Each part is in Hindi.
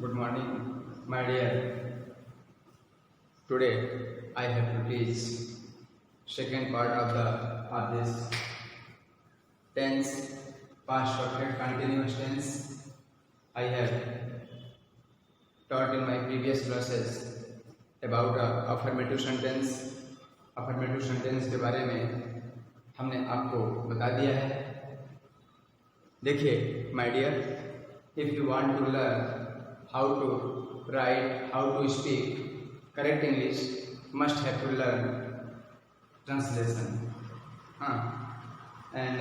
Good morning, my dear. Today I have to teach second part of this tense, past perfect continuous tense. I have taught in my previous classes about affirmative sentence. affirmative sentence के बारे में हमने आपको बता दिया है. देखिए my dear, if you want to learn how to write, how to speak correct English, must have to learn translation, and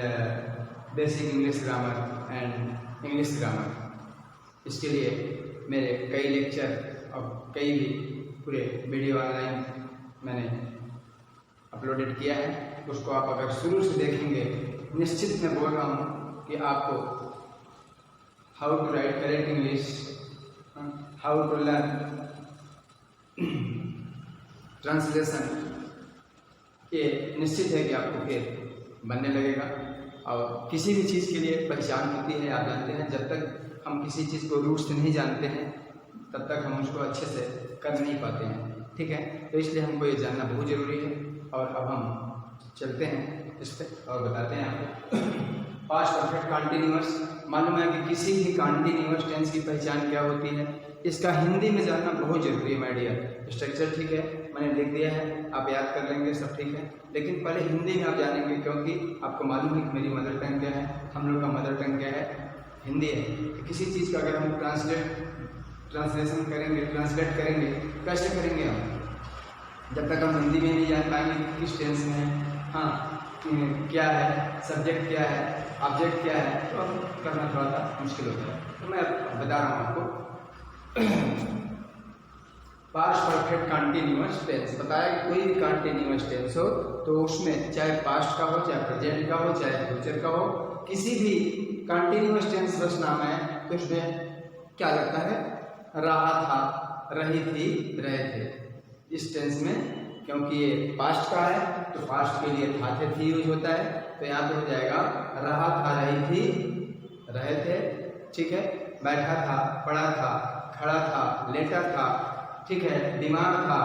basic English grammar and English grammar. इसके लिए मेरे कई लेक्चर और कई भी पूरे वीडियो ऑनलाइन मैंने अपलोडेड किया है. उसको आप अगर शुरू से देखेंगे, निश्चित मैं बोल रहा हूँ कि आपको how to write correct English, how to learn translation, ये निश्चित है कि आपको फिर बनने लगेगा. और किसी भी चीज़ के लिए पहचान होती है, आप जानते हैं. जब तक हम किसी चीज़ को रूट से नहीं जानते हैं तब तक हम उसको अच्छे से कर नहीं पाते हैं. ठीक है, तो इसलिए हमको ये जानना बहुत ज़रूरी है. और अब हम चलते हैं इस पर और बताते हैं आपको पास्ट परफेक्ट कॉन्टिन्यूअस. मालूम है कि किसी भी कॉन्टिन्यूअस टेंस की पहचान क्या होती है, इसका हिंदी में जानना बहुत जरूरी है माय डियर. स्ट्रक्चर ठीक है, मैंने लिख दिया है, आप याद कर लेंगे, सब ठीक है. लेकिन पहले हिंदी में आप जानेंगे, क्योंकि आपको मालूम है कि मेरी मदर टंग क्या है, हम लोग का मदर टंग क्या है, हिंदी है. तो किसी चीज़ का अगर हम ट्रांसलेशन करेंगे, ट्रांसलेट करेंगे, कैसे करेंगे हम? जब तक हम हिंदी में नहीं जान पाएंगे किस टेंस में है, क्या है, सब्जेक्ट क्या है, ऑब्जेक्ट क्या है, तो करना थोड़ा सा मुश्किल होता है. तो मैं बता रहा हूँ आपको. पास्ट परफेक्ट कॉन्टिन्यूअस टेंस बताया कि कोई भी कॉन्टिन्यूअस टेंस हो तो उसमें चाहे पास्ट का हो, चाहे प्रेजेंट का हो, चाहे फ्यूचर का हो, किसी भी कॉन्टिन्यूअस टेंस बस नाम है तो उसमें क्या लगता है? रहा था, रही थी, रहे थे. इस टेंस में क्योंकि ये पास्ट का है तो पास्ट के लिए था थे थी यूज होता है, तो यहाँ पे हो जाएगा रहा था, रही थी, रहे थे. ठीक है, बैठा था, पढ़ा था, खड़ा था, लेटा था, ठीक है, बीमार था.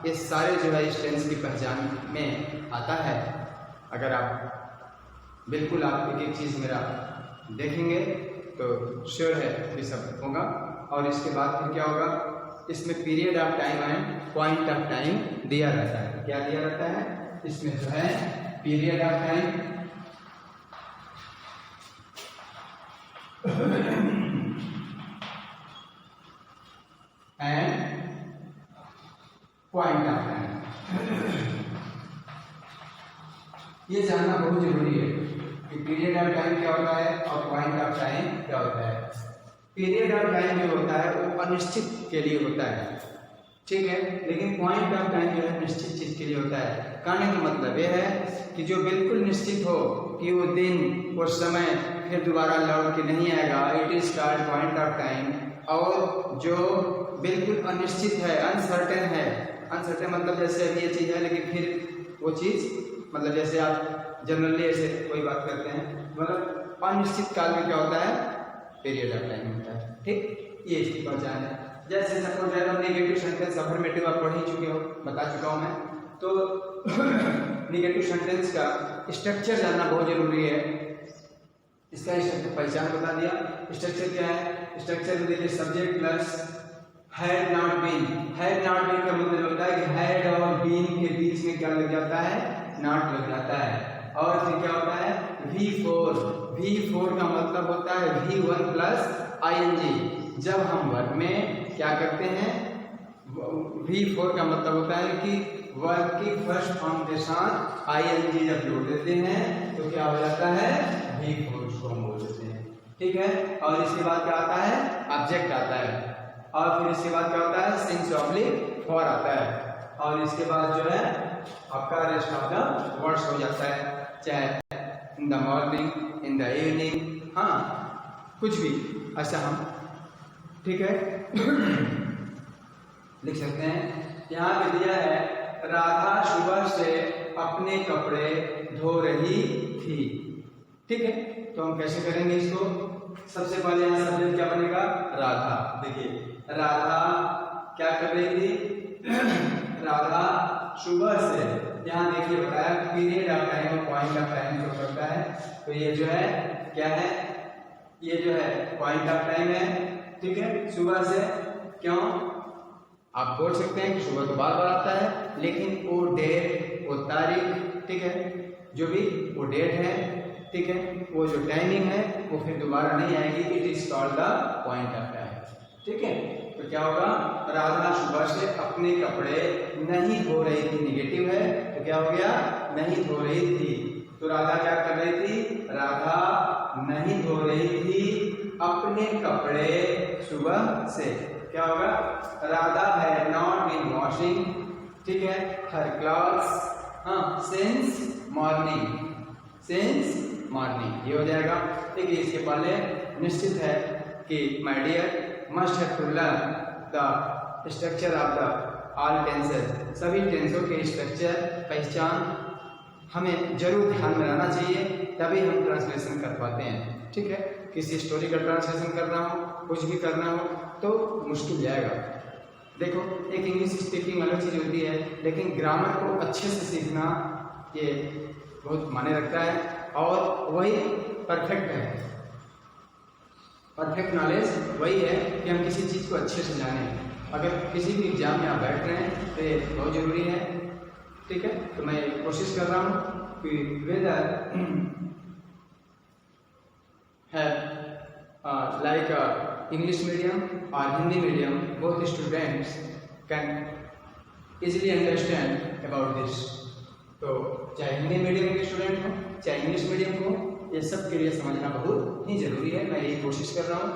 ये सारे जो है इस टेंस की पहचान में आता है. अगर आप बिल्कुल आप एक एक चीज़ मेरा देखेंगे तो श्योर है ये सब होगा. और इसके बाद फिर क्या होगा? इसमें period of time and point of time दिया रहता है. क्या दिया रहता है? इसमें जो है period of time and point of time. ये जानना बहुत जरूरी है कि पीरियड ऑफ टाइम क्या होता है और पॉइंट ऑफ टाइम क्या होता है. पीरियड ऑफ टाइम जो होता है वो अनिश्चित के लिए होता है, ठीक है, लेकिन पॉइंट ऑफ टाइम जो है निश्चित चीज के लिए होता है. कहने का मतलब ये है कि जो बिल्कुल निश्चित हो कि वो दिन, वो समय फिर दोबारा लौट के नहीं आएगा, it is called point of time. और जो बिल्कुल अनिश्चित है, अनसर्टेन है, अनसर्टेन मतलब जैसे अभी ये चीज़ है लेकिन फिर वो चीज़, मतलब जैसे आप जनरली ऐसे कोई बात करते हैं, मतलब अनिश्चित काल में क्या होता है? पीरियड ऑफ टाइम होता है. ठीक, ये इसकी पहचान है. जैसे सपोज नेगेटिव सेंटेंस, अफर्मेटिव आप पढ़ ही चुके हो, बता चुका हूँ मैं. तो नेगेटिव सेंटेंस का स्ट्रक्चर जानना बहुत जरूरी है. इसका स्ट्रक्चर पहचान बता दिया. स्ट्रक्चर क्या है? स्ट्रक्चर में देखिए subject plus had not been. Had not been का मतलब होता है कि हैड और बीन के बीच में क्या लग जाता है? नॉट लग जाता है. और फिर क्या होता है? V4. V4 का मतलब होता है V1 प्लस ing. जब हम वर्ब में क्या करते हैं? V4 का मतलब होता है कि वर्ब की फर्स्ट फॉर्म के साथ ing जब जोड़ देते हैं तो क्या हो जाता है? V4 उसको हम बोल देते हैं. ठीक है, और इसके बाद क्या आता है? ऑब्जेक्ट आता है. और फिर इसके बाद क्या होता है? सिंस ऑब्लिक फॉर आता है. और इसके बाद जो है आपका रेस्ट ऑफ द वर्ड्स हो जाता है, चाहे in the morning, in the evening, हाँ कुछ भी ऐसा हम, ठीक है, लिख सकते हैं. यहाँ पे दिया है राधा सुबह से अपने कपड़े धो रही थी. ठीक है, तो हम कैसे करेंगे इसको? सबसे पहले यहाँ सब्जेक्ट क्या बनेगा, राधा। देखिए राधा क्या कर रही थी, राधा सुबह से, यहाँ देखिए बताया पीरियड ऑफ टाइम और पॉइंट ऑफ टाइम शो करता है। तो ये जो है क्या है, ये जो है पॉइंट ऑफ टाइम है, ठीक है, सुबह से। क्यों, आप बोल सकते हैं कि सुबह तो बार बार आता है, लेकिन वो डेट, वो तारीख, ठीक है, जो भी वो डेट है, ठीक है, वो जो टाइमिंग है वो फिर दोबारा नहीं आएगी। It is called the point of time, ठीक है। तो क्या होगा, राधा सुबह से अपने कपड़े नहीं धो रही थी, निगेटिव है, तो क्या हो गया, नहीं धो रही थी। तो राधा क्या कर रही थी, राधा नहीं धो रही थी अपने कपड़े सुबह से। क्या होगा, Radha had not been washing, ठीक है, हर क्लॉथ्स, हाँ, सिंस मॉर्निंग, सिंस मॉर्निंग, ये हो जाएगा। ठीक है, इसके पहले निश्चित है कि my dear must have to learn the structure of the all tenses, सभी टेंसों के स्ट्रक्चर पहचान हमें जरूर ध्यान में रहना चाहिए, तभी हम ट्रांसलेशन कर पाते हैं। ठीक है, किसी स्टोरी का ट्रांसलेशन करना हो, कुछ भी करना हो तो मुश्किल जाएगा। देखो, एक इंग्लिश स्पीकिंग अलग चीज़ होती है, लेकिन ग्रामर को अच्छे से सीखना ये बहुत मायने रखता है, और वही परफेक्ट है। परफेक्ट नॉलेज वही है कि हम किसी चीज़ को अच्छे से जानें। अगर किसी भी एग्जाम में आप बैठ रहे हैं तो ये बहुत ज़रूरी है। ठीक है, तो मैं कोशिश कर रहा हूँ कि वेदर है like English medium or Hindi medium, both students can easily understand about this. तो चाहे हिंदी मीडियम के स्टूडेंट हो चाहे इंग्लिश मीडियम को, ये सब के लिए समझना बहुत ही जरूरी है। मैं यही कोशिश कर रहा हूँ।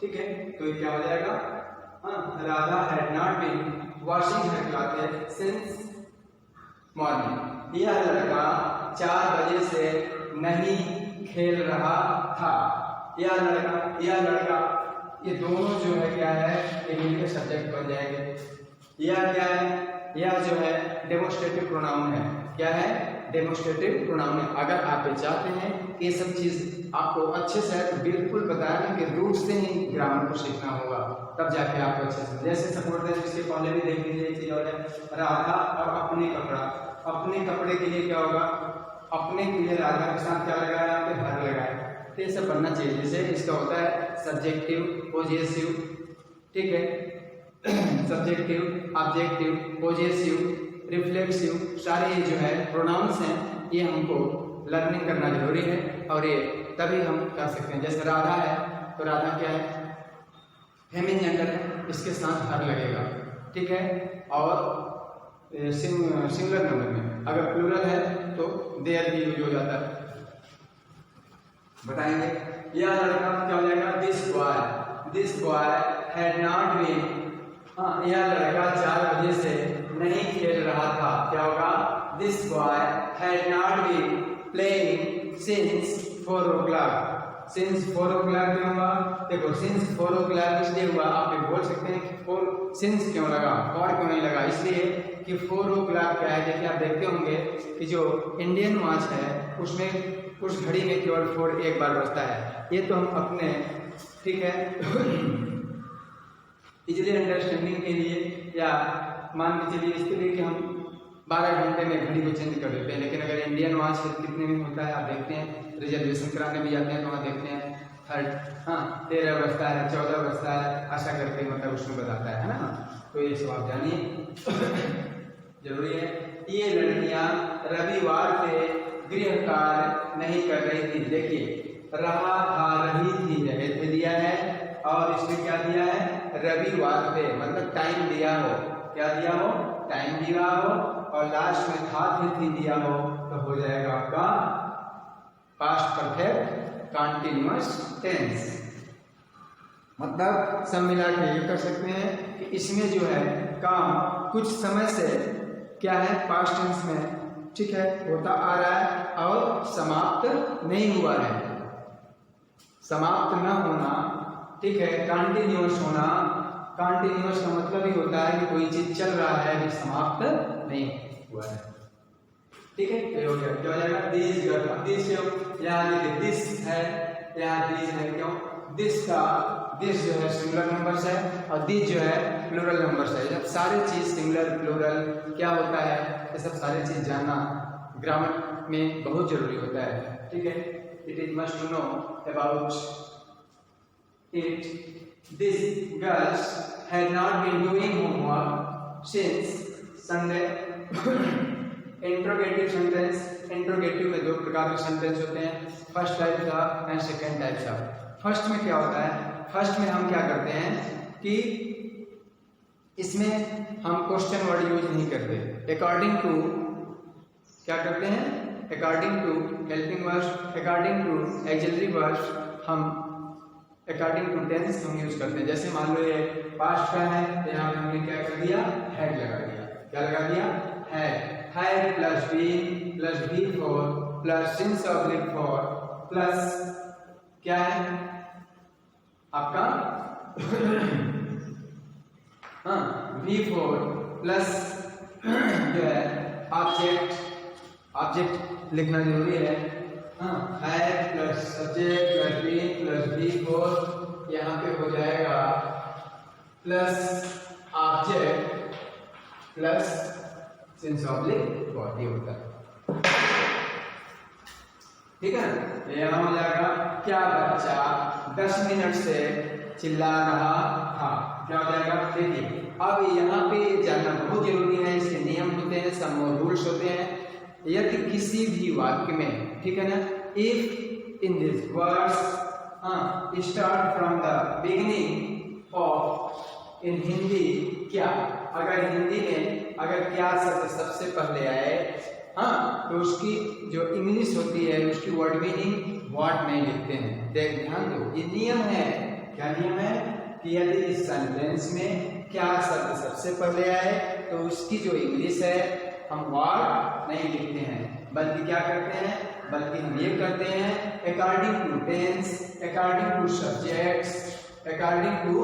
ठीक है, तो ये क्या हो जाएगा, Radha had not been washing her clothes since morning. यह लड़का 4 बजे से नहीं खेल रहा था। यह लड़का, ये दोनों जो है क्या है, ये मिलकर सब्जेक्ट बन जाएंगे। यह क्या है, यह जो है डेमोस्ट्रेटिव प्रोनाउन है। क्या है, डेमोस्ट्रेटिव प्रोनाउन है। अगर आप चाहते हैं कि ये सब चीज आपको अच्छे से तो बिल्कुल बताया कि रूट से ही ग्रामर को सीखना होगा, तब जाके आपको अच्छे से। जैसे सपोर्ट है, इसके पहले भी देख लीजिए, एक चीज और है, राधा और अपने कपड़ा। अपने कपड़े के लिए क्या होगा, अपने के लिए राधा के साथ क्या लगाया, यहाँ पे हर लगाया। तो ये सब बनना चाहिए। जैसे इसका होता है सब्जेक्टिव, पोजेसिव, ठीक है, सब्जेक्टिव, ऑब्जेक्टिव, पोजेसिव, रिफ्लेक्सिव, सारे जो है प्रोनाउंस हैं, ये हमको लर्निंग करना जरूरी है, और ये तभी हम कर सकते हैं। जैसे राधा है तो राधा क्या है, फेमिनिन जेंडर है, इसके साथ हर लगेगा। ठीक है, और सिंगुलर नंबर में अगर प्लूरल है तो देयर भी यूज हो जाता है। बताएंगे, यह लड़का क्या हो जाएगा, this boy had not been, यह लड़का 4 बजे से नहीं खेल रहा था। क्या होगा, this boy had not been playing since 4 o'clock। Since 4 o'clock क्यों हुआ, देखो सिंस 4 o'clock इसलिए हुआ, आप ये बोल सकते हैं कि 4 सिंस क्यों लगा, और क्यों नहीं लगा, इसलिए कि 4 o'clock क्या है, जैसे आप देखते होंगे कि जो इंडियन वॉच है उसमें उस घड़ी में केवल 4 एक बार बजता है। ये तो हम अपने, ठीक है, इजीली अंडरस्टैंडिंग के लिए, या मान के चलिए इसके लिए कि हम 12 घंटे में घड़ी को चेंज कर देते हैं। लेकिन अगर इंडियन वॉच कितने में होता है, आप देखते हैं, रिजर्वेशन कराने भी जाते हैं तो वहाँ देखते हैं 13 बजता है, 14 बजता है, ऐसा करके मतलब उसमें बताता है ना। तो ये सब आप जानिए जरूरी है। ये लड़कियां रविवार से गृह कार्य नहीं कर रही थी। देखिए रहा था, रही थी जगह पे दिया है, और इसमें क्या दिया है, रविवार पे, मतलब टाइम दिया हो। क्या दिया हो, टाइम दिया हो, और लास्ट में था थी दिया हो, तो हो जाएगा आपका पास्ट परफेक्ट कंटीन्यूअस टेंस। मतलब सब मिला के ये कर सकते हैं कि इसमें जो है काम कुछ समय से क्या है, पास्ट टेंस में, ठीक है, होता आ रहा है और समाप्त नहीं हुआ है। समाप्त न होना, ठीक है, कंटिन्यूअस होना। कंटिन्यूअस का मतलब ही होता है कि कोई चीज चल रहा है अभी समाप्त नहीं हुआ है। ठीक है, तो हो गया, क्या हो जाएगा, दिस, यहाँ देखिए दिस है, यहाँ दिस है, क्यों, दिस जो है सिंगुलर नंबर्स है और दिस जो है प्लूरल नंबर्स है। जब सारे चीज सिंगुलर प्लूरल क्या होता है, ये सब सारी चीज जानना ग्रामर में बहुत जरूरी होता है। ठीक है, it is must to know about it. This girls had not been doing homework since Sunday. Interrogative sentence, interrogative में दो प्रकार के सेंटेंस होते हैं, फर्स्ट टाइप का एंड सेकंड टाइप का। फर्स्ट में क्या होता है, फर्स्ट में हम क्या करते हैं कि इसमें हम क्वेश्चन वर्ड यूज नहीं करते। अकॉर्डिंग टू क्या करते हैं, according to helping words, according to auxiliary words, हम अकॉर्डिंग टू टेंस हम यूज करते हैं। जैसे मान लो ये पास्ट का है तो यहाँ हमने क्या कर दिया, हैड लगा दिया। क्या लगा दिया, had. Had plus B four plus since oblique for plus क्या है आपका हाँ V4 प्लस जो है ऑब्जेक्ट लिखना जरूरी है। हाँ, had plus subject plus V4 यहाँ पे हो जाएगा plus object plus since oblique for, ये होता है। ठीक है, यहाँ हो जाएगा क्या बच्चा 10 मिनट से चिल्ला रहा था। क्या हो जाएगा, देखिए अब यहाँ पे जानना बहुत जरूरी है, इसके नियम होते हैं, सम रूल्स होते हैं। यदि किसी भी वाक्य में, ठीक है ना, if in this words start from the beginning of, in Hindi क्या, अगर हिंदी में अगर क्या शब्द सबसे पहले आए हाँ तो उसकी जो इंग्लिश होती है उसकी वर्ड मीनिंग वर्ड नहीं लिखते हैं। देख ध्यान दो, ये नियम है। क्या नियम है कि यदि इस सेंटेंस में क्या शब्द सबसे पहले आए तो उसकी जो इंग्लिश है हम वर्ड नहीं लिखते हैं, बल्कि क्या करते हैं, बल्कि हम ये करते हैं according to tense, according to subjects, according to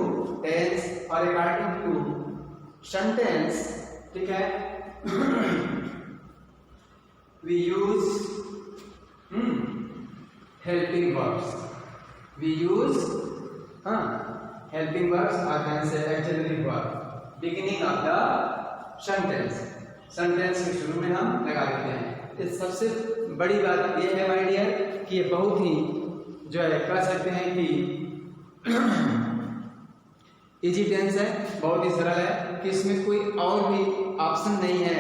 tense और अकॉर्डिंग टू सेंटेंस। ठीक है, we use helping verbs. We use helping verbs or can say auxiliary verb beginning of the sentence. Sentence के शुरू में हम लगा देते हैं। इस सबसे बड़ी बात ये है माय डियर कि ये बहुत ही जो है कह सकते हैं कि इजी टेंस है, बहुत ही सरल है कि इसमें कोई और भी ऑप्शन नहीं है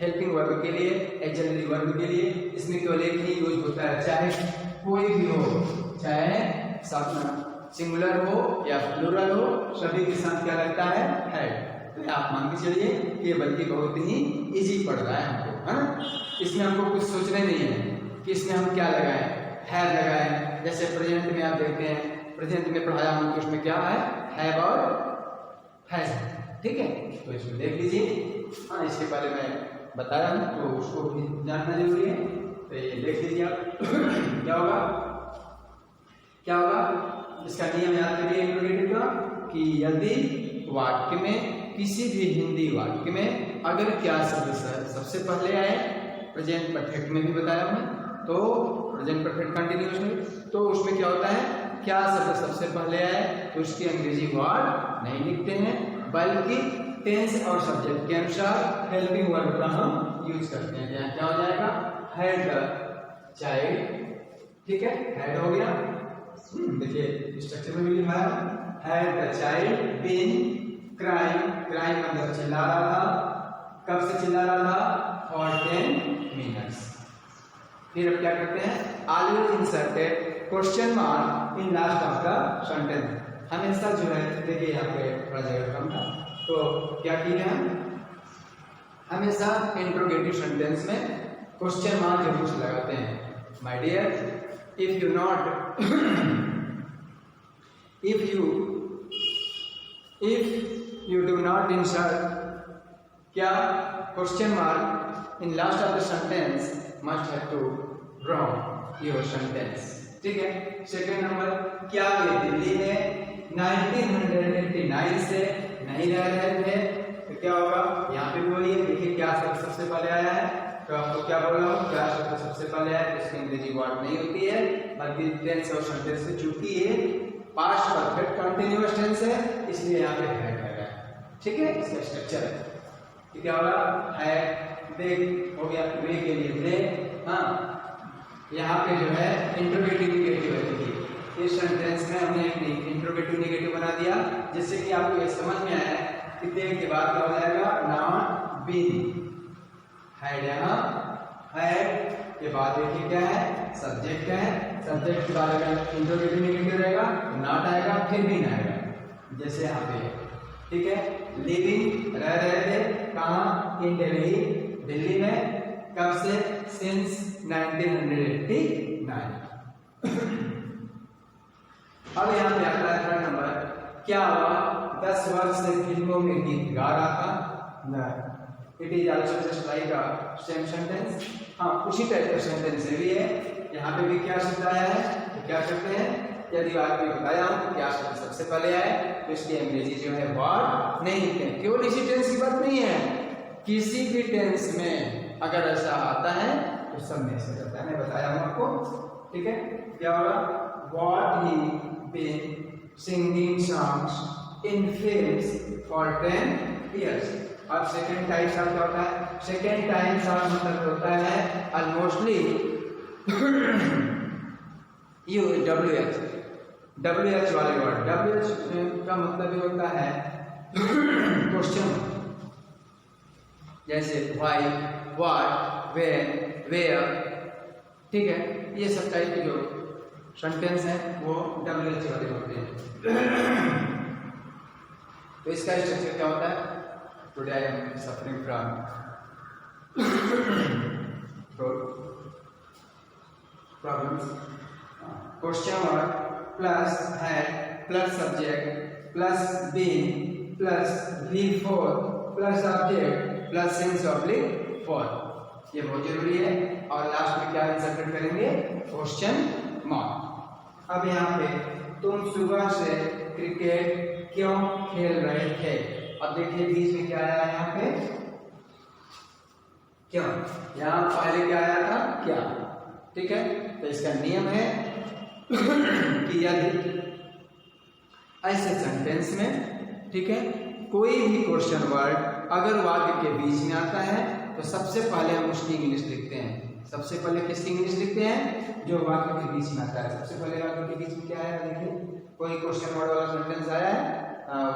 हेल्पिंग वर्ब के लिए, ऑक्सिलरी वर्ब के लिए। इसमें केवल एक ही यूज होता है, चाहे कोई भी हो, चाहे सिंगुलर हो या प्लूरल हो, सभी के साथ क्या लगता है तो आप मान के चलिए कि ये बल्कि बहुत ही इजी पड़ रहा है हमको, है ना। इसमें हमको कुछ सोचने नहीं है कि इसमें हम क्या लगाएं, हैव लगाएं। जैसे प्रेजेंट में आप देखते हैं, प्रेजेंट में पढ़ाया हमको, उसमें क्या है हैव और हैज। ठीक है, तो इसमें देख लीजिए। हाँ, इसके बारे में बताया हूँ तो उसको भी जानना जरूरी है, तो ये देख लीजिए आप। क्या होगा, क्या होगा, इसका नियम याद करिए इंट्रोगेटिव का कि यदि वाक्य में, किसी भी हिंदी वाक्य में अगर क्या शब्द सबसे पहले आए, प्रेजेंट परफेक्ट में भी बताया हमने, तो प्रेजेंट परफेक्ट कंटिन्यूअस में, तो उसमें क्या होता है, क्या शब्द सबसे पहले आए तो उसकी अंग्रेजी वर्ड नहीं लिखते हैं, बल्कि टेंस और सब्जेक्ट के अनुसार हेल्पिंग वर्ब का हम यूज करते हैं। यहाँ क्या हो जाएगा, हैड द चाइल्ड। ठीक है, हैड हो गया। देखिए स्ट्रक्चर में भी लिखा है, had the child been crying. Crying मतलब चिल्ला रहा था। कब से चिल्ला रहा था, फॉर 10 मिनट्स। फिर अब क्या करते हैं, always inserted question mark in last of the sentence. हमेशा जो है, देखिए यहाँ पे थोड़ा जगह कम था, तो क्या किए हम हमेशा इंट्रोगेटिव सेंटेंस में क्वेश्चन मार्क जरूर से लगाते हैं। My dear, if you do not insert क्या question mark in last of the sentence, must have to draw your sentence. ठीक है, सेकंड नंबर, क्या ये दिल्ली में 1989 से नहीं रह रहे थे, तो क्या होगा, यहाँ पे भी वही है। देखिए क्या शब्द सबसे पहले आया है, तो आपको क्या बोल रहा हूँ, क्या शब्द सबसे पहले आया तो इसकी अंग्रेजी वर्ड नहीं होती है, बल्कि टेंस और सेंटेंस से, चूंकि ये पास्ट परफेक्ट कंटिन्यूअस टेंस है, इसलिए यहाँ पे हैड है। ठीक है, इसका स्ट्रक्चर है। ठीक है, वाला हैड, दे हो गया, वे के लिए दे। हाँ, यहाँ पे जो है इंट्रोगेटिव निगेटिव है। देखिए इस सेंटेंस में हमने एक इंट्रोगेटिव निगेटिव बना दिया, जिससे कि आपको ये समझ में आया कि दे के बाद क्या हो जाएगा, नॉट बीन। हैड, यहाँ हैड के बाद देखिए क्या है, सब्जेक्ट है, सब्जेक्ट के बाद अगर इंट्रोगेटिव निगेटिव रहेगा, नॉट आएगा, फिर बीन आएगा, जैसे यहाँ पे है। ठीक है, लिविंग, रह रहे थे, कहाँ, इन दिल्ली, दिल्ली में, कब से, सिंस 1989। अब यहाँ पे आता है थर्ड नंबर, क्या हुआ, 10 वर्ष से फिल्मों में गीत गा रहा था। It is also just like a same sentence. हाँ, उसी टाइप का सेंटेंस भी है। यहाँ पे भी क्या शब्द आया है, तो क्या करते हैं, यदि आपको बताया हूँ क्या शब्द सबसे पहले आए, तो इसकी अंग्रेजी जो है वर्ड नहीं लिखते हैं। केवल इसी टेंस की बात नहीं है, किसी भी टेंस में अगर ऐसा आता है तो सब में ऐसा करता है। मैं बताया हूँ आपको। ठीक है, क्या होगा, what he been singing songs in films for 10 years। अब सेकेंड टाइम्स क्या होता है, सेकेंड टाइम्स मतलब होता है ऑलमोस्टली यू WH वाले वर्ड। WH का मतलब ये होता है क्वेश्चन, जैसे व्हाई, व्हाट, व्हेन, वेयर। ठीक है, ये सब टाइप के जो सेंटेंस हैं वो WH वाले होते हैं। तो इसका स्ट्रक्चर क्या होता है, today I am suffering from problems. Question word plus had plus subject plus been plus V four plus object plus since oblique for, ये बहुत जरूरी है। और लास्ट में क्या इंसर्ट करेंगे, क्वेश्चन मार्क। अब यहाँ पे तुम सुबह से क्रिकेट क्यों खेल रहे थे। अब देखिए बीच में क्या आया यहाँ पे, क्यों, यहाँ पहले क्या आया था, क्या। ठीक है, तो इसका नियम है कि यदि ऐसे सेंटेंस में, ठीक है, कोई भी क्वेश्चन वर्ड अगर वाक्य के बीच में आता है तो सबसे पहले हम उसकी इंग्लिश लिखते हैं। सबसे पहले किसकी इंग्लिश लिखते हैं, जो वाक्य के बीच में आता है। सबसे पहले वाक्य के बीच में क्या है, देखिए कोई क्वेश्चन वर्ड वाला सेंटेंस आया है,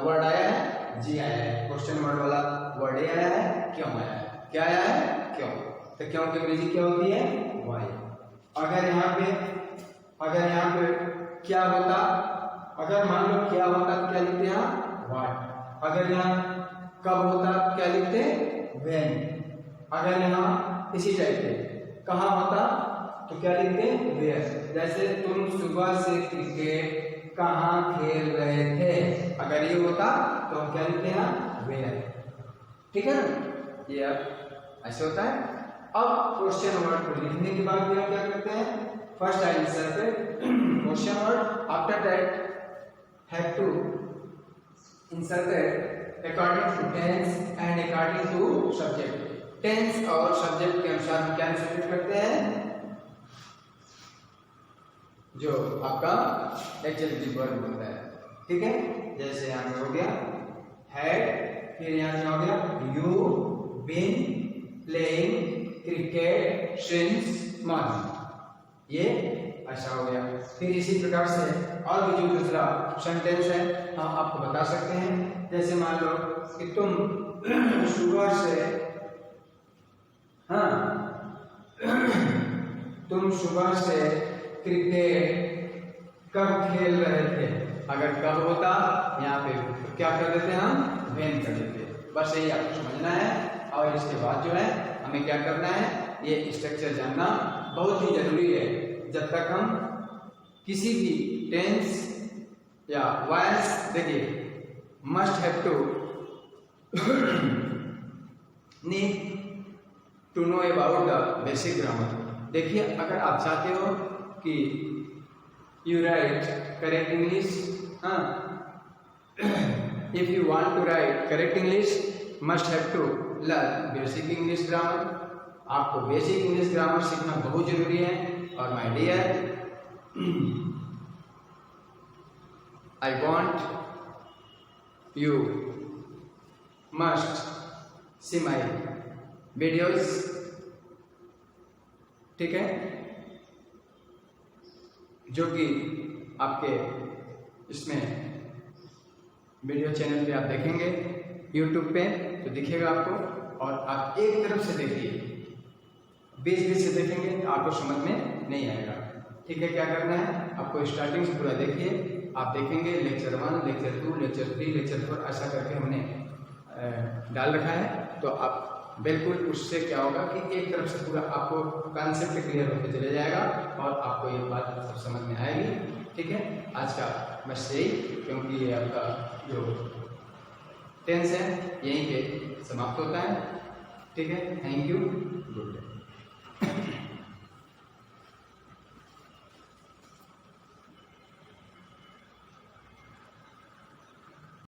वर्ड आया है, जी आया है, क्वेश्चन वर्ड वाला वर्ड आया है, क्यों आया है, क्या आया है, क्यों। तो क्यों की अंग्रेजी क्या होती है, व्हाई। अगर यहाँ पे क्या होता, अगर मान लो क्या होता क्या लिखते हैं, व्हाट। अगर यहाँ कब होता क्या लिखते, व्हेन। अगर यहाँ इसी टाइप के कहाँ होता तो क्या लिखते, वेयर। जैसे तुम सुबह से क्रिकेट कहाँ खेल रहे थे, अगर ये होता तो हम क्या लिखते हैं, वेयर। ठीक है ना, ये अब ऐसे होता है। अब क्वेश्चन वर्ड को लिखने के बाद क्या करते हैं, first I inserted question word, after that have to inserted according to tense and according to subject. Tense और सब्जेक्ट के अनुसार हम क्या इंसर्ट करते हैं, जो आपका एक्चुअल वर्ब होता है। ठीक है, जैसे यहाँ पे हो गया हैड, फिर यहाँ से हो गया you been playing cricket since morning, ये ऐसा हो गया। फिर इसी प्रकार से और भी जो दूसरा सेंटेंस है हम आपको बता सकते हैं। जैसे मान लो कि तुम सुबह से, हाँ तुम सुबह से क्रिकेट कब खेल रहे थे। अगर कब होता यहाँ पे तो क्या कर देते हैं हम, व्हेन कर देते। बस यही आपको समझना है। और इसके बाद जो है हमें क्या करना है, ये स्ट्रक्चर जानना बहुत ही जरूरी है। जब तक हम किसी भी टेंस या वॉइस, देखिए must have to need to know about the basic grammar. देखिए अगर आप चाहते हो कि यू राइट करेक्ट इंग्लिश, हाँ, if you want to write correct English must have to learn basic English grammar. आपको बेसिक इंग्लिश ग्रामर सीखना बहुत जरूरी है। और my dear, I want you must see my videos। ठीक है, जो कि आपके इसमें वीडियो चैनल पे आप देखेंगे YouTube पे तो दिखेगा आपको, और आप एक तरफ से देखिए, बीच से देखेंगे तो आपको समझ में नहीं आएगा। ठीक है, क्या करना है, आपको स्टार्टिंग से पूरा देखिए। आप देखेंगे लेक्चर 1, लेक्चर 2, लेक्चर 3, लेक्चर 4 ऐसा करके हमने डाल रखा है। तो आप बिल्कुल उससे क्या होगा कि एक तरफ से पूरा आपको कॉन्सेप्ट क्लियर होते चले जाएगा और आपको ये बात सब समझ में आएगी। ठीक है, आज का बस यही, क्योंकि ये आपका जो टेंस है यहीं पे समाप्त होता है। ठीक है, थैंक यू, गुड डे।